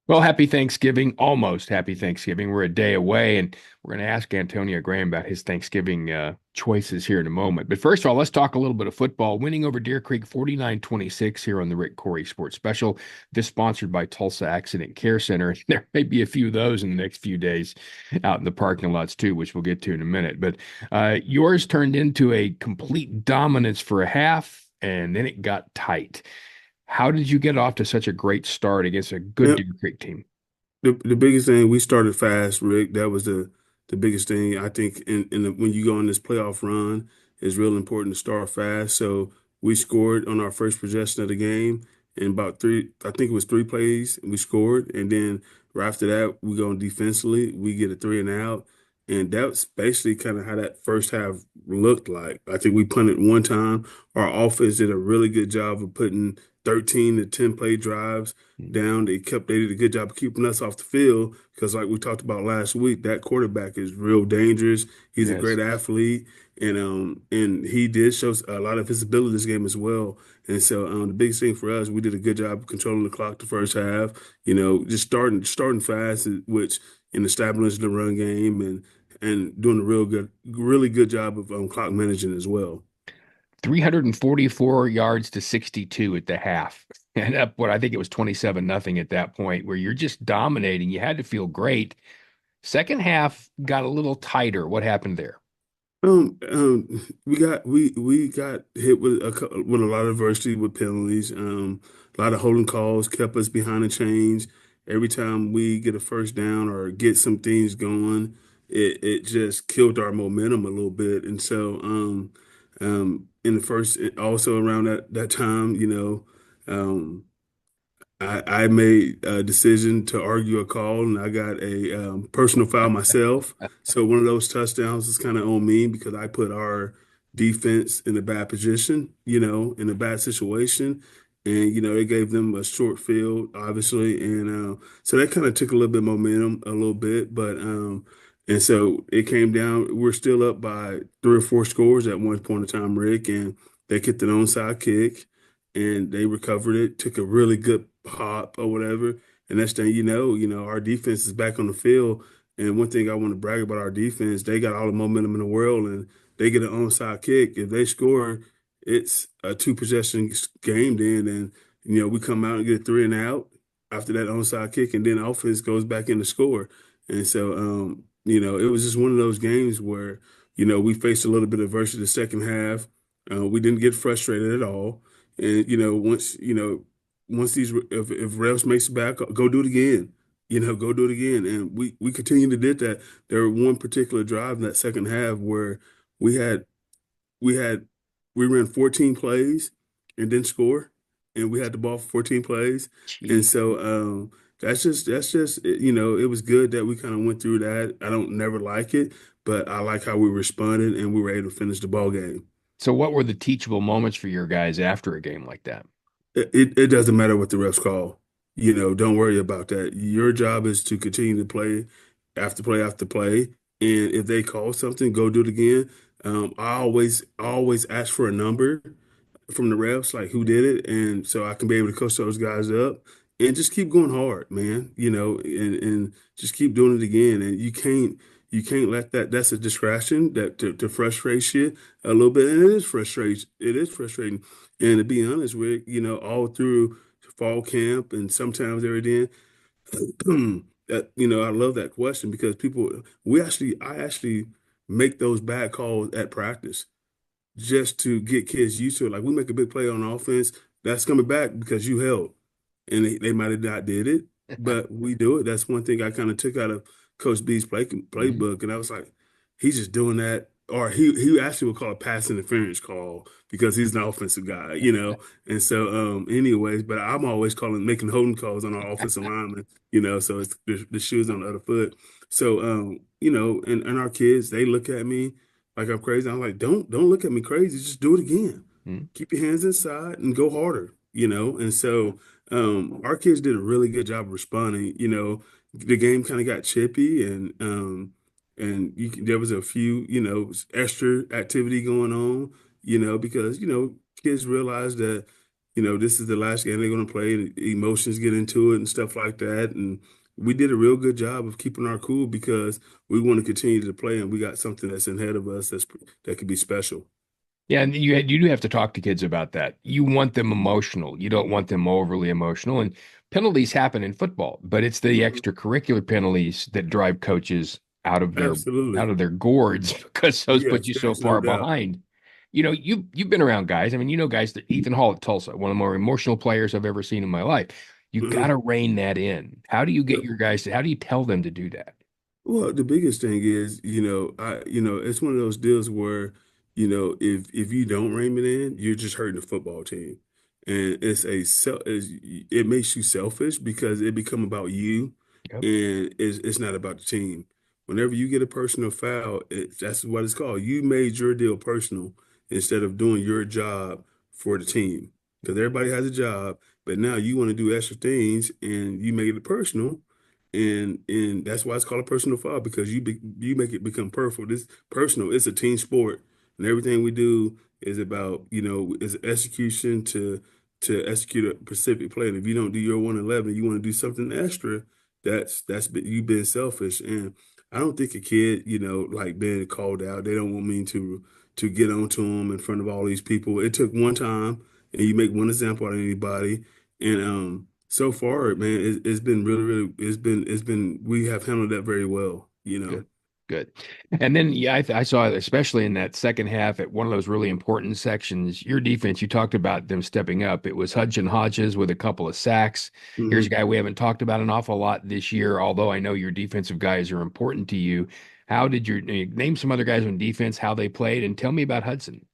Well, happy Thanksgiving, almost happy Thanksgiving. We're a day away, and we're going to ask Antonio Graham about his Thanksgiving choices here in a moment. But first of all, let's talk a little bit of football. Winning over Deer Creek 49-26 here on the Rick Corey Sports Special. This sponsored by Tulsa Accident Care Center. There may be a few of those in the next few days out in the parking lots too, which we'll get to in a minute. But yours turned into a complete dominance for a half, and then it got tight. How did you get off to such a great start against a good Yep. Deer Creek team? The biggest thing, we started fast, Rick. That was the biggest thing. I think when you go on this playoff run, it's real important to start fast. So we scored on our first possession of the game in about three, I think it was 3 plays, we scored. And then right after that, we go on defensively, we get a three and out. And that's basically kind of how that first half looked like. I think we punted one time. Our offense did a really good job of putting 13 to 10 play drives down. They did a good job of keeping us off the field because, like we talked about last week, that quarterback is real dangerous. He's a Yes. great athlete, and he did show a lot of his ability this game as well. And so the biggest thing for us, we did a good job of controlling the clock the first half. Just starting fast, which in establishing the run game and doing a really good job of clock managing as well. 344 yards to 62 at the half. And up what I think it was 27 nothing at that point, where you're just dominating. You had to feel great. Second half got a little tighter. What happened there? We got hit with a lot of adversity with penalties. A lot of holding calls kept us behind the chains. Every time we get a first down or get some things going, it just killed our momentum a little bit. And so, in the first, also around that time, I made a decision to argue a call, and I got a personal foul myself. So one of those touchdowns is kind of on me because I put our defense in a bad position, in a bad situation, and it gave them a short field, obviously, and so that kind of took a little bit of momentum, a little bit, but and so it came down. We're still up by three or four scores at one point in time, Rick, and they kicked an onside kick and they recovered it, took a really good pop or whatever. And next thing our defense is back on the field. And one thing I want to brag about our defense, they got all the momentum in the world and they get an onside kick. If they score, it's a two possession game then. And, we come out and get a three and out after that onside kick, and then offense goes back in to score. And so, it was just one of those games where, we faced a little bit of adversity the second half. We didn't get frustrated at all. And once these if refs makes it back, go do it again. Go do it again. And we continue to did that. There were one particular drive in that second half where we had we had we ran 14 plays and didn't score, and we had the ball for 14 plays. And Gee. so that's just it was good that we kind of went through that. I don't never like it, but I like how we responded and we were able to finish the ball game. So, what were the teachable moments for your guys after a game like that? It doesn't matter what the refs call. Don't worry about that. Your job is to continue to play after play after play. And if they call something, go do it again. I always ask for a number from the refs, like who did it, and so I can be able to coach those guys up and just keep going hard, man. And just keep doing it again. And you can't let that's a distraction that to frustrate you a little bit, and it is frustrating. It is frustrating. And to be honest with all through fall camp and sometimes every day, that I love that question because I actually make those bad calls at practice just to get kids used to it. Like we make a big play on offense, that's coming back because you held, and they might have not did it, but we do it. That's one thing I kind of took out of Coach B's Mhm. playbook, and I was like, he's just doing that, or he actually would call a pass interference call because he's an offensive guy. And so, anyways, but I'm always making holding calls on our offensive linemen. So it's the shoes on the other foot. So, and our kids, they look at me like I'm crazy. I'm like, don't look at me crazy. Just do it again. Mhm. Keep your hands inside and go harder. And so our kids did a really good job of responding. The game kind of got chippy and there was a few, extra activity going on, because kids realized that this is the last game they're going to play, and emotions get into it and stuff like that. And we did a real good job of keeping our cool because we want to continue to play, and we got something that's ahead of us that could be special. Yeah, and you do have to talk to kids about that. You want them emotional. You don't want them overly emotional. And penalties happen in football, but it's the Mhm. extracurricular penalties that drive coaches out Absolutely. of their gourds because those put Yes, you so there's no far doubt. behind. You've been around guys. I mean, guys that Ethan Hall at Tulsa, one of the more emotional players I've ever seen in my life. You got Mhm. to rein that in. How do you get your guys how do you tell them to do that? Well, the biggest thing is, it's one of those deals where, if you don't rein it in, you're just hurting the football team, and it makes you selfish because it become about you, Yep. and it's not about the team. Whenever you get a personal foul, that's what it's called. You made your deal personal instead of doing your job for the team, because everybody has a job, but now you want to do extra things, and you made it personal and that's why it's called a personal foul because you make it become personal. This personal. It's a team sport, and everything we do is about is execution to execute a specific play. And if you don't do your 111, you want to do something extra. You being selfish. And I don't think a kid like being called out. They don't want me to get onto them in front of all these people. It took one time, and you make one example out of anybody. And so far, man, it's been really, really, we have handled that very well. Good, good. And then, yeah, I saw it, especially in that second half at one of those really important sections. Your defense, you talked about them stepping up. It was Hudson Hodges with a couple of sacks. Here's a hmm guy we haven't talked about an awful lot this year, although I know your defensive guys are important to you. How did your name some other guys on defense, how they played, and tell me about Hudson?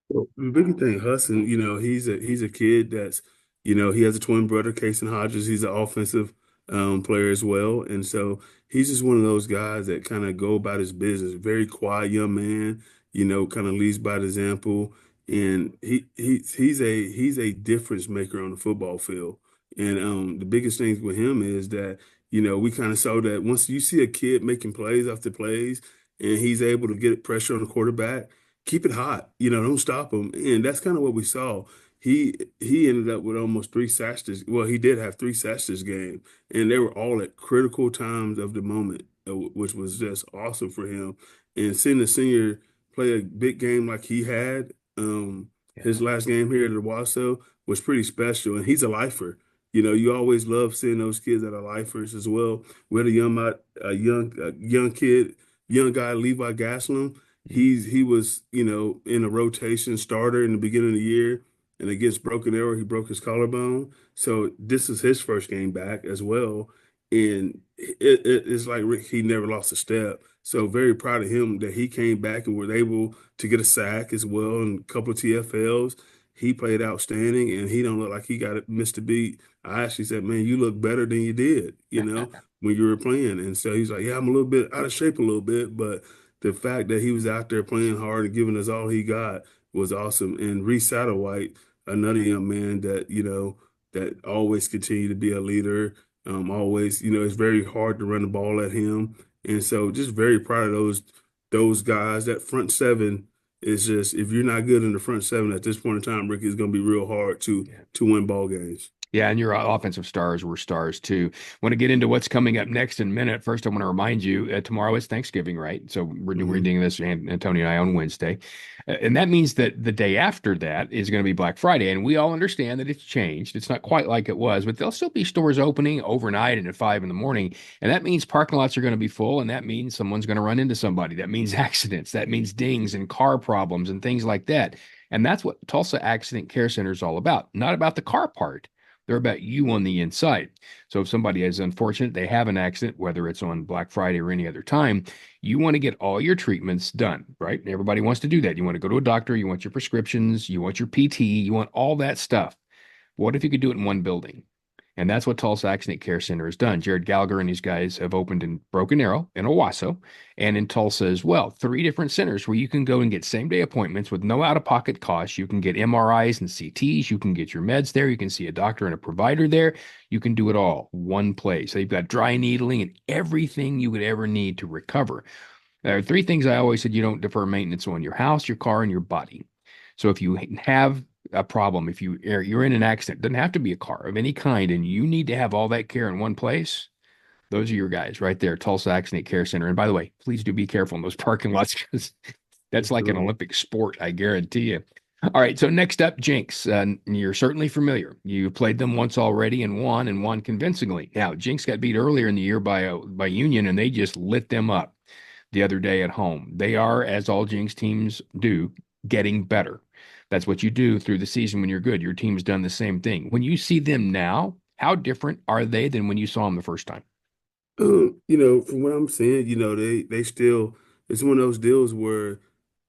Well, the big thing, Hudson, he's a kid that's, he has a twin brother, Kason Hodges. He's an offensive player as well, and so he's just one of those guys that kind of go about his business. Very quiet young man, kind of leads by example, and he's a difference maker on the football field. And the biggest thing with him is that we kind of saw that once you see a kid making plays after plays, and he's able to get pressure on the quarterback keep it hot, don't stop him. And that's kind of what we saw. He ended up with almost three sacks well, he did have three sacks this game, and they were all at critical times of the moment, which was just awesome for him. And seeing the senior play a big game like he had, his Yeah. last game here at Owasso was pretty special, and he's a lifer. You always love seeing those kids that are lifers as well. We had a young kid, young guy, Levi Gaslam. Mhm. He was, in a rotation starter in the beginning of the year, and against Broken Arrow, he broke his collarbone. So this is his first game back as well, and it's like he never lost a step. So very proud of him that he came back and was able to get a sack as well and a couple of TFLs. He played outstanding, and he don't look like he got missed a beat. I actually said, "Man, you look better than you did, when you were playing." And so he's like, "Yeah, I'm a little bit out of shape a little bit, but." The fact that he was out there playing hard and giving us all he got was awesome. And Reese Satterwhite, another young man that, that always continued to be a leader. Always, it's very hard to run the ball at him. And so just very proud of those guys. That front seven is just if you're not good in the front seven at this point in time, Ricky, it's gonna be real hard to win ball games. Yeah, and your offensive stars were stars too. Want to get into what's coming up next in a minute. First, I want to remind you tomorrow is Thanksgiving, right? So we're hmm doing this, Antonio and I, on Wednesday. And that means that the day after that is going to be Black Friday. And we all understand that it's changed. It's not quite like it was, but there'll still be stores opening overnight and at 5 in the morning. And that means parking lots are going to be full. And that means someone's going to run into somebody. That means accidents. That means dings and car problems and things like that. And that's what Tulsa Accident Care Center is all about, not about the car part. They're about you on the inside. So if somebody is unfortunate, they have an accident, whether it's on Black Friday or any other time, you want to get all your treatments done, right? Everybody wants to do that. You want to go to a doctor, you want your prescriptions, you want your PT, you want all that stuff. What if you could do it in one building? And that's what Tulsa Accident Care Center has done. Jared Gallagher and these guys have opened in Broken Arrow, in Owasso, and in Tulsa as well. Three different centers where you can go and get same day appointments with no out of pocket costs. You can get MRIs and CTs. You can get your meds there. You can see a doctor and a provider there. You can do it all one place. So you've got dry needling and everything you would ever need to recover. There are three things I always said you don't defer maintenance on: your house, your car, and your body. So if you have a problem if you're in an accident. It doesn't have to be a car of any kind, and you need to have all that care in one place. Those are your guys right there, Tulsa Accident Care Center. And by the way, please do be careful in those parking lots because For that's like an sure. Olympic sport, I guarantee you. All right, so next up, Jenks. You're certainly familiar. You played them once already and won convincingly. Now, Jenks got beat earlier in the year by Union, and they just lit them up the other day at home. They are, as all Jenks teams do, getting better. That's what you do through the season when you're good. Your team's done the same thing. When you see them now, how different are they than when you saw them the first time? From what I'm saying, they still it's one of those deals where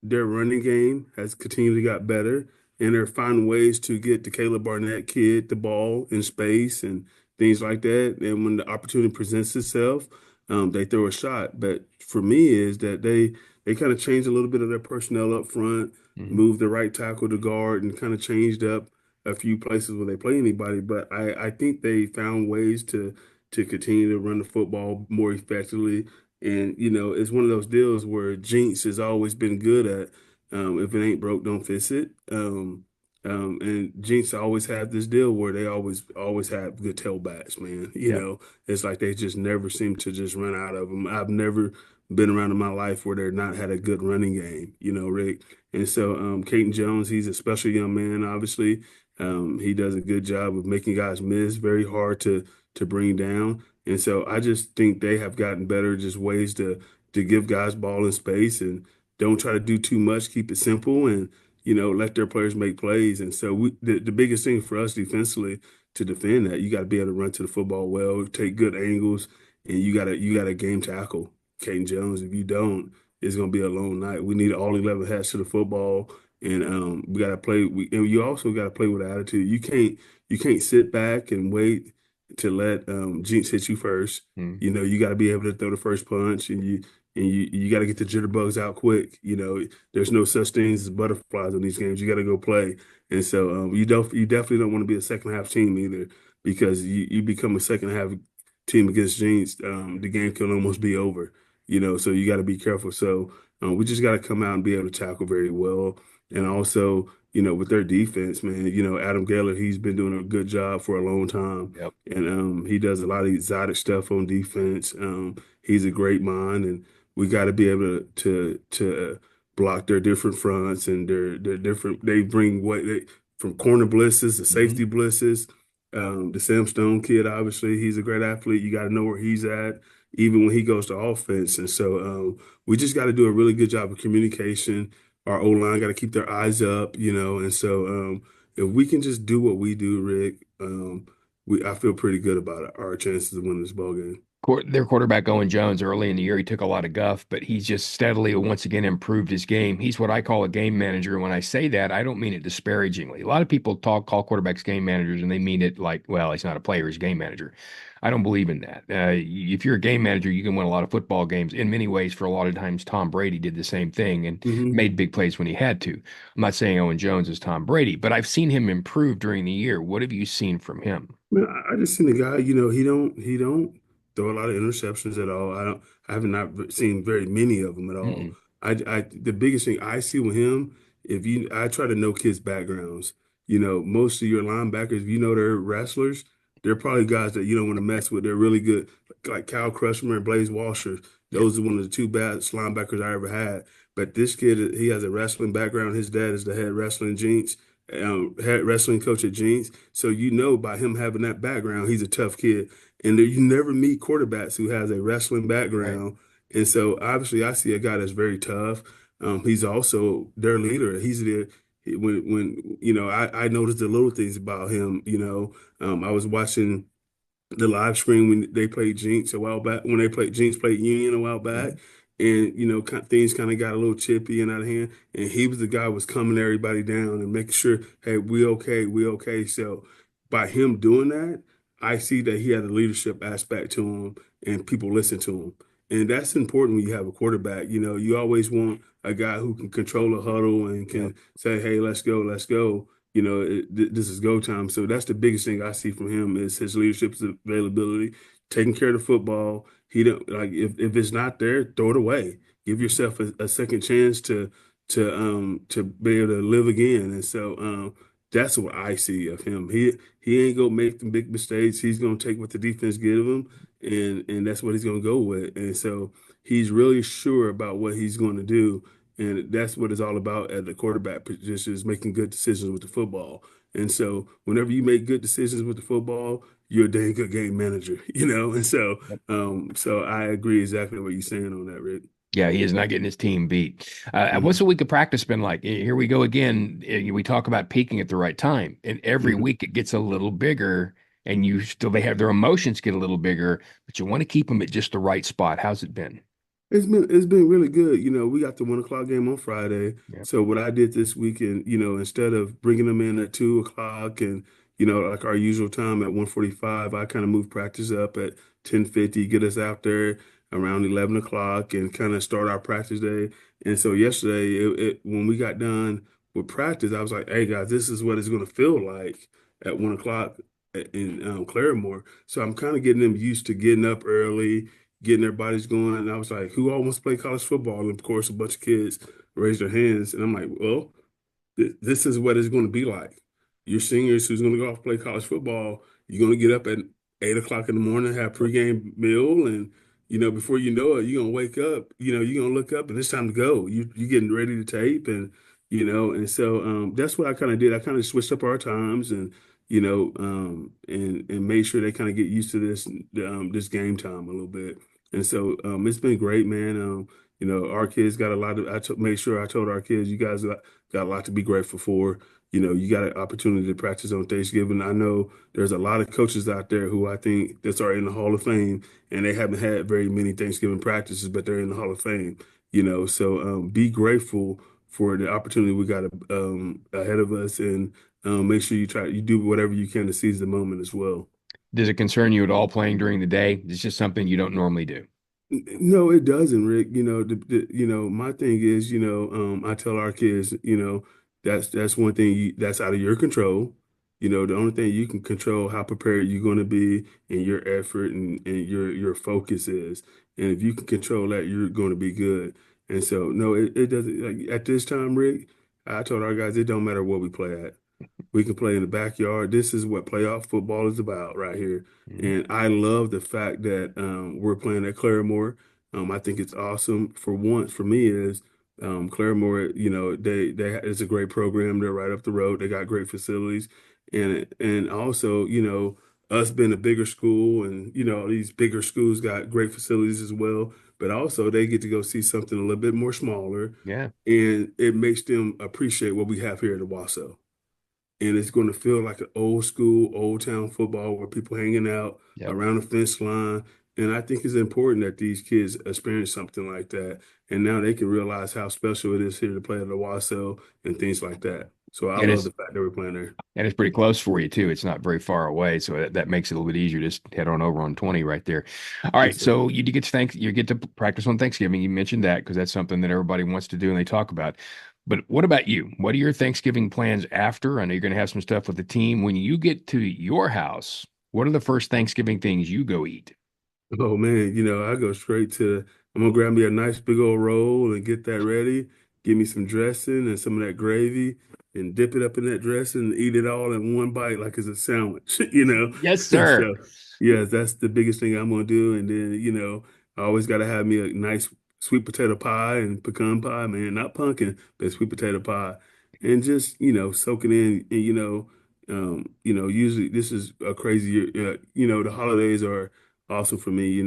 their running game has continually got better, and they're finding ways to get the Caleb Barnett kid the ball in space and things like that. And when the opportunity presents itself, they throw a shot. But for me, is that they kind of changed a little bit of their personnel up front, Mhm. moved the right tackle to guard, and kind of changed up a few places where they play anybody. But I think they found ways to continue to run the football more effectively. And, it's one of those deals where Jinx has always been good at if it ain't broke, don't fix it. And Jinx always have this deal where they always have good tailbacks, man. Yep. It's like they just never seem to just run out of them. I've never been around in my life where they're not had a good running game, Rick. And so Caden Jones, he's a special young man, obviously. He does a good job of making guys miss, very hard to bring down. And so I just think they have gotten better, just ways to give guys ball in space and don't try to do too much, keep it simple and let their players make plays. And so the biggest thing for us defensively to defend that, you got to be able to run to the football well, take good angles, and you got to game tackle Caden Jones. If you don't, it's gonna be a long night. We need all 11 hats to the football. And we got to play. And you also got to play with attitude. You can't sit back and wait to let Jinx hit you first. Mhm. You got to be able to throw the first punch, and you got to get the jitterbugs out quick. There's no such things as butterflies in these games. You got to go play, and so you definitely don't want to be a second half team either because you become a second half team against Jinx, the game can almost be over. So you got to be careful. So we just got to come out and be able to tackle very well, and also. With their defense, man, Adam Geller, he's been doing a good job for a long time. Yep. And he does a lot of exotic stuff on defense. He's a great mind, and we got to be able to block their different fronts and their different. They bring what they from corner blitzes to Mhm. safety blitzes. The Sam Stone kid, obviously, he's a great athlete. You got to know where he's at, even when he goes to offense. And so we just got to do a really good job of communication. Our O-line got to keep their eyes up. And so if we can just do what we do, Rick. I feel pretty good about our chances of winning this ball game. Their quarterback Owen Jones early in the year he took a lot of guff, but he's just steadily once again improved his game. He's what I call a game manager. And when I say that, I don't mean it disparagingly. A lot of people call quarterbacks game managers and they mean it like, well, he's not a player, he's a game manager. I don't believe in that. If you're a game manager, you can win a lot of football games. In many ways, for a lot of times, Tom Brady did the same thing and Hmm. made big plays when he had to. I'm not saying Owen Jones is Tom Brady, but I've seen him improve during the year. What have you seen from him? Man, I just seen the guy, he don't throw a lot of interceptions at all. I have not seen very many of them at all. Mm-mm. The biggest thing I see with him, I try to know kids' backgrounds. Most of your linebackers, if you know they're wrestlers, they're probably guys that you don't want to mess with. They're really good, like Cal Crutchmer and Blaze Washer. Yep. Those are one of the two best linebackers I ever had. But this kid, he has a wrestling background. His dad is the head wrestling coach at Jenks. So by him having that background, he's a tough kid. And you never meet quarterbacks who has a wrestling Right. background. And so obviously I see a guy that's very tough. He's also their leader. I noticed the little things about him. I was watching the live screen when they played Jinx a while back, when they played Jinx played Union a while back, Mhm. and things kind of got a little chippy and out of hand. And he was the guy who was calming everybody down and making sure, hey, we okay. So by him doing that, I see that he had a leadership aspect to him, and people listen to him. And that's important when you have a quarterback. You always want a guy who can control a huddle and Yep. can say, hey, let's go. This is go time. So that's the biggest thing I see from him is his leadership availability, taking care of the football. He don't like if it's not there, throw it away. Give yourself a second chance to be able to live again. And so that's what I see of him. He ain't gonna make the big mistakes. He's gonna take what the defense give him, and that's what he's gonna go with. And so he's really sure about what he's going to do, and that's what it's all about at the quarterback position is making good decisions with the football. And so whenever you make good decisions with the football, you're a dang good game manager, you know. And so so I agree exactly what you're saying on that, Rick. Yeah, he is not getting his team beat. What's Mhm. a week of practice been like? Here we go again. We talk about peaking at the right time, and every Mhm. week it gets a little bigger, and you still they have their emotions get a little bigger, but you want to keep them at just the right spot. How's it been? It's been really good. You know, we got the 1 o'clock game on Friday. Yeah, So what I did this weekend, instead of bringing them in at 2 o'clock and like our usual time at 1:45, I kind of moved practice up at 10:50, get us out there around 11 o'clock and kind of start our practice day. And so yesterday, when we got done with practice, I was like, "Hey guys, this is what it's going to feel like at 1 o'clock in Claremore." So I'm kind of getting them used to getting up early, getting their bodies going. And I was like, who all wants to play college football? And of course, a bunch of kids raised their hands. And I'm like, well, this is what it's going to be like. You're seniors who's going to go off and play college football. You're going to get up at 8 o'clock in the morning, have yep. pregame meal, and before you know it, you're gonna wake up. You're gonna look up, and it's time to go. You getting ready to tape, and so that's what I kind of did. I kind of switched up our times, and and made sure they kind of get used to this game time a little bit. And so it's been great, man. Our kids got a lot of. Made sure I told our kids, you guys got a lot to be grateful for. You got an opportunity to practice on Thanksgiving. I know there's a lot of coaches out there who I think that's already in the Hall of Fame, and they haven't had very many Thanksgiving practices, but they're in the Hall of Fame. So be grateful for the opportunity we got ahead of us, and make sure you do whatever you can to seize the moment as well. Does it concern you at all playing during the day? It's just something you don't normally do. No, it doesn't, Rick. My thing is, I tell our kids, that's one thing that's out of your control. The only thing you can control how prepared you're going to be and your effort and your focus is. And if you can control that, you're going to be good. And so, no, it doesn't. Like, at this time, Rick, I told our guys it don't matter what we play at. We can play in the backyard. This is what playoff football is about right here. Mhm. And I love the fact that we're playing at Claremore. I think it's awesome. For once, for me, is Claremore. They it's a great program. They're right up the road. They got great facilities, and also us being a bigger school, and these bigger schools got great facilities as well. But also they get to go see something a little bit more smaller, Yeah. and it makes them appreciate what we have here at Owasso, and it's going to feel like an old school, old town football where people hanging out Yep. around the fence line. And I think it's important that these kids experience something like that. And now they can realize how special it is here to play at the Owasso and things like that. So I And love it's the fact that we're playing there. and it's pretty close for you too. It's not very far away, so that makes it a little bit easier. Just head on over on 20 right there. All right, Yes, sir. so you get to practice on Thanksgiving. You mentioned that because that's something that everybody wants to do and they talk about. But what about you? What are your Thanksgiving plans after? I know you're going to have some stuff with the team. When you get to your house, what are the first Thanksgiving things you go eat? Oh man, I go straight to, I'm gonna grab me a nice big old roll and get that ready. Give me some dressing and some of that gravy and dip it up in that dressing and eat it all in one bite like it's a sandwich, Yes, sir. So, yeah, that's the biggest thing I'm gonna do. And then, I always gotta have me a nice sweet potato pie and pecan pie, man, not pumpkin, but sweet potato pie. And just, soak it in. And, usually this is a crazy year. The holidays are also for me,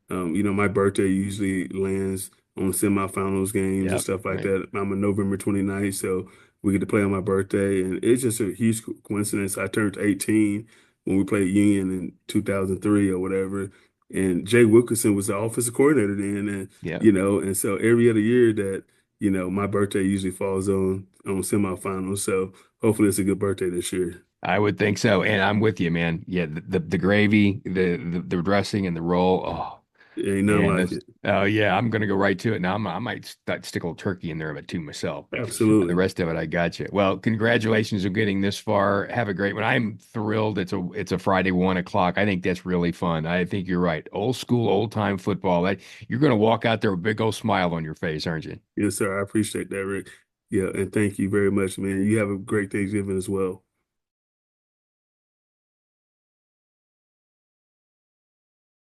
my birthday usually lands on semifinals games and Yep. stuff like Right. that. I'm a November 29th, so we get to play on my birthday, and it's just a huge coincidence. I turned 18 when we played Union in 2003 or whatever, and Jay Wilkinson was the offensive coordinator then, and Yep. and so every other year that my birthday usually falls on semifinals. So hopefully it's a good birthday this year. I would think so. And I'm with you, man. Yeah, the gravy, the dressing and the roll. Oh, Ain't nothing man, like that's it. oh yeah, I'm gonna go right to it now. I might stick a little turkey in there of it too myself, but the Absolutely. rest of it, I got you. Well, congratulations on getting this far. Have a great one. I'm thrilled. It's a Friday 1 o'clock. I think that's really fun. I think you're right. Old school, old time football. You're gonna walk out there with a big old smile on your face, aren't you? Yes, sir. I appreciate that, Rick. Yeah, and thank you very much, man. You have a great Thanksgiving as well.